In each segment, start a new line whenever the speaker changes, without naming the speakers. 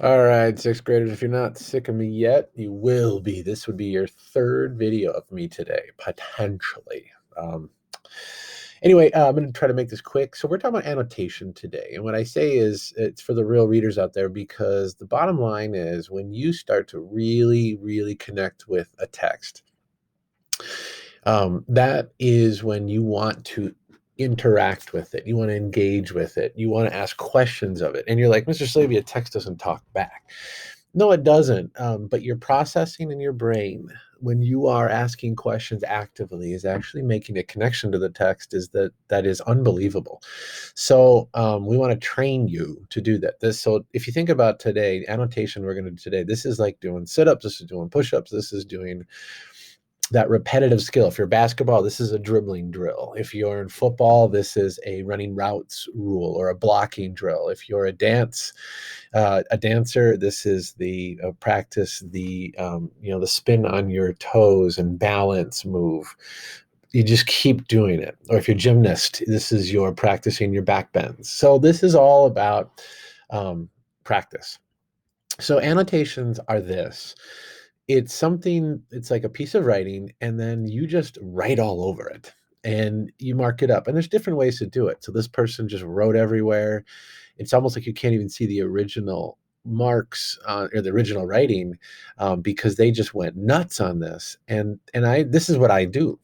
All right, sixth graders, if you're not sick of me yet, you will be. This would be your third video of me today, potentially. Um, anyway, I'm going to try to make this quick. So we're talking about annotation today. And what I say is it's for the real readers out there because the bottom line is when you start to really, really connect with a text, that is when you want to interact with it. You want to engage with it. You want to ask questions of it. And you're like, Mr. Slaby, a text doesn't talk back. No, it doesn't. But your processing in your brain when you are asking questions actively is actually making a connection to the text that is unbelievable. So we want to train you to do that. So if you think about today, annotation we're going to do today, this is like doing sit-ups, this is doing push-ups, this is doing that repetitive skill. If you're basketball, this is a dribbling drill. If you're in football, this is a running routes rule or a blocking drill. If you're a dancer, this is the practice the spin on your toes and balance move. You just keep doing it. Or if you're a gymnast, this is your practicing your back bends. So this is all about practice. So annotations are this. It's something, it's like a piece of writing, and then you just write all over it and you mark it up. And there's different ways to do it. So this person just wrote everywhere. It's almost like you can't even see the original marks or the original writing because they just went nuts on this. And this is what I do.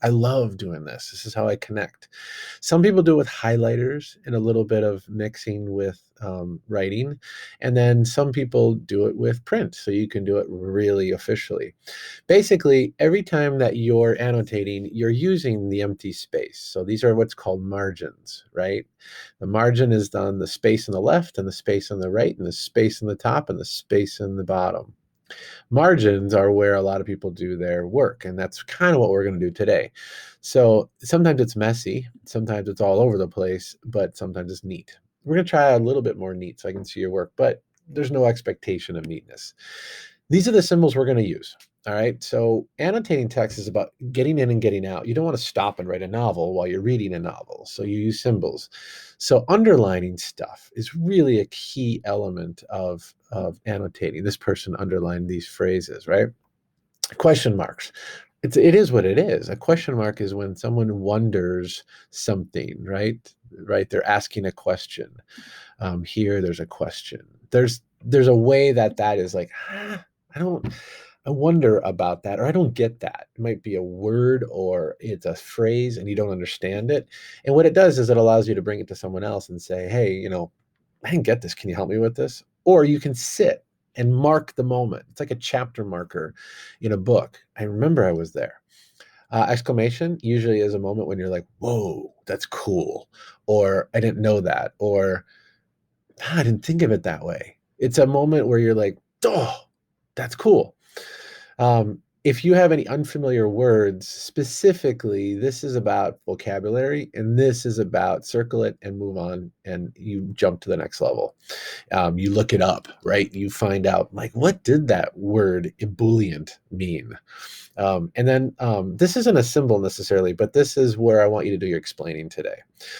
I love doing this. This is how I connect. Some people do it with highlighters and a little bit of mixing with writing. And then some people do it with print. So you can do it really officially. Basically, every time that you're annotating, you're using the empty space. So these are what's called margins, right? The margin is on the space on the left and the space on the right and the space on the top and the space in the bottom. Margins are where a lot of people do their work, and that's kind of what we're going to do today. So sometimes it's messy, sometimes it's all over the place, but sometimes it's neat. We're going to try a little bit more neat so I can see your work, but there's no expectation of neatness. These are the symbols we're going to use. All right. So annotating text is about getting in and getting out. You don't want to stop and write a novel while you're reading a novel. So you use symbols. So underlining stuff is really a key element of annotating. This person underlined these phrases, right? Question marks. It is what it is. A question mark is when someone wonders something, right? Right. They're asking a question. Here, there's a question. There's a way that is like, I don't I wonder about that, or I don't get that. It might be a word or it's a phrase and you don't understand it. And what it does is it allows you to bring it to someone else and say, hey, I didn't get this. Can you help me with this? Or you can sit and mark the moment. It's like a chapter marker in a book. I remember I was there. Exclamation usually is a moment when you're like, whoa, that's cool. Or I didn't know that. Or I didn't think of it that way. It's a moment where you're like, oh, that's cool. If you have any unfamiliar words, specifically, this is about vocabulary and this is about circle it and move on and you jump to the next level. You look it up, right? You find out, like, what did that word ebullient mean? And then this isn't a symbol necessarily, but this is where I want you to do your explaining today.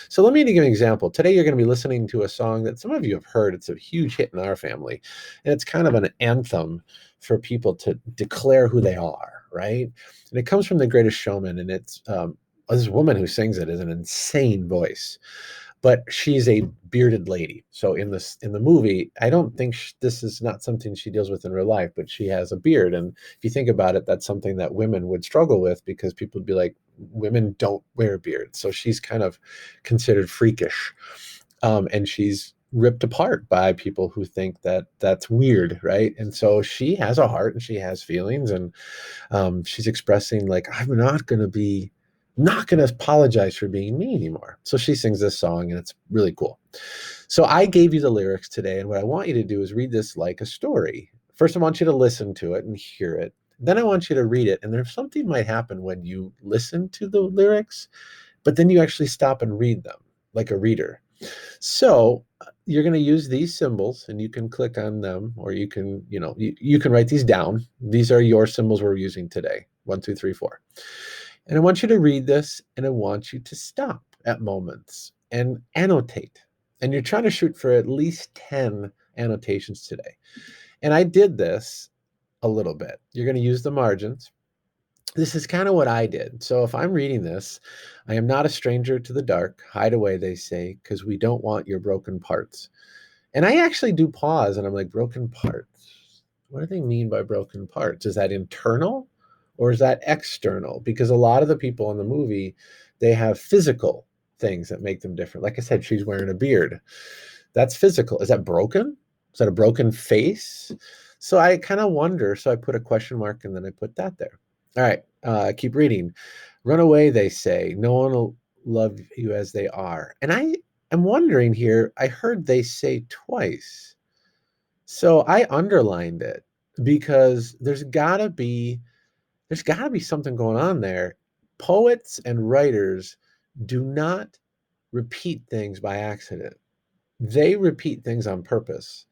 So let me give you an example. Today, you're going to be listening to a song that some of you have heard. It's a huge hit in our family, and it's kind of an anthem for people to declare who they are, right? And it comes from The Greatest Showman, and it's this woman who sings it is an insane voice, but she's a bearded lady. So in the movie, I don't think this is not something she deals with in real life, but she has a beard, and if you think about it, that's something that women would struggle with because people would be like, women don't wear beards, so she's kind of considered freakish, and she's ripped apart by people who think that that's weird, right? And so she has a heart and she has feelings, and she's expressing like, I'm not going to apologize for being me anymore. So she sings this song and it's really cool. So I gave you the lyrics today, and what I want you to do is read this like a story. First, I want you to listen to it and hear it. Then I want you to read it. And there's something might happen when you listen to the lyrics, but then you actually stop and read them like a reader. So you're going to use these symbols and you can click on them, or you can write these down. These are your symbols we're using today. 1, 2, 3, 4. And I want you to read this and I want you to stop at moments and annotate. And you're trying to shoot for at least 10 annotations today. And I did this a little bit. You're going to use the margins. This is kind of what I did. So if I'm reading this, I am not a stranger to the dark. Hide away, they say, because we don't want your broken parts. And I actually do pause and I'm like, broken parts. What do they mean by broken parts? Is that internal or is that external? Because a lot of the people in the movie, they have physical things that make them different. Like I said, she's wearing a beard. That's physical. Is that broken? Is that a broken face? So I kind of wonder. So I put a question mark and then I put that there. All right, keep reading. Run away, they say. No one will love you as they are. And I am wondering here, I heard they say twice. So I underlined it because there's gotta be something going on there. Poets and writers do not repeat things by accident. They repeat things on purpose.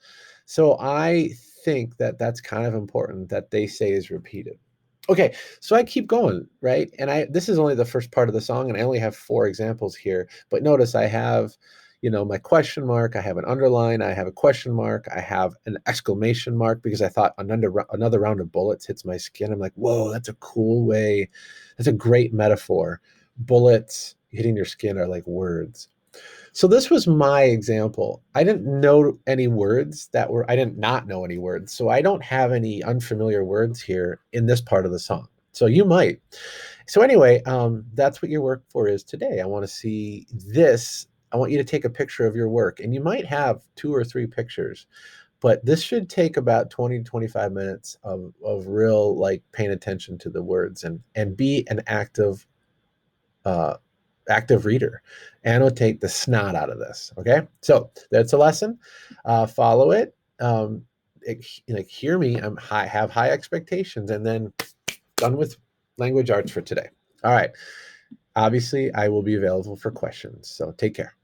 So I think that that's kind of important that they say is repeated. Okay, so I keep going, right? And this is only the first part of the song, and I only have 4 examples here. But notice I have, my question mark, I have an underline, I have a question mark, I have an exclamation mark because I thought another round of bullets hits my skin. I'm like, whoa, that's a cool way. That's a great metaphor. Bullets hitting your skin are like words. So this was my example. I didn't know any words I didn't not know any words. So I don't have any unfamiliar words here in this part of the song. So you might. So anyway, that's what your work for is today. I want to see this. I want you to take a picture of your work, and you might have 2 or 3 pictures, but this should take about 20 to 25 minutes of real like paying attention to the words and be an uh, active reader. Annotate the snot out of this. Okay, so that's a lesson. Follow it. Hear me. Have high expectations, and then done with language arts for today. All right. Obviously, I will be available for questions. So take care.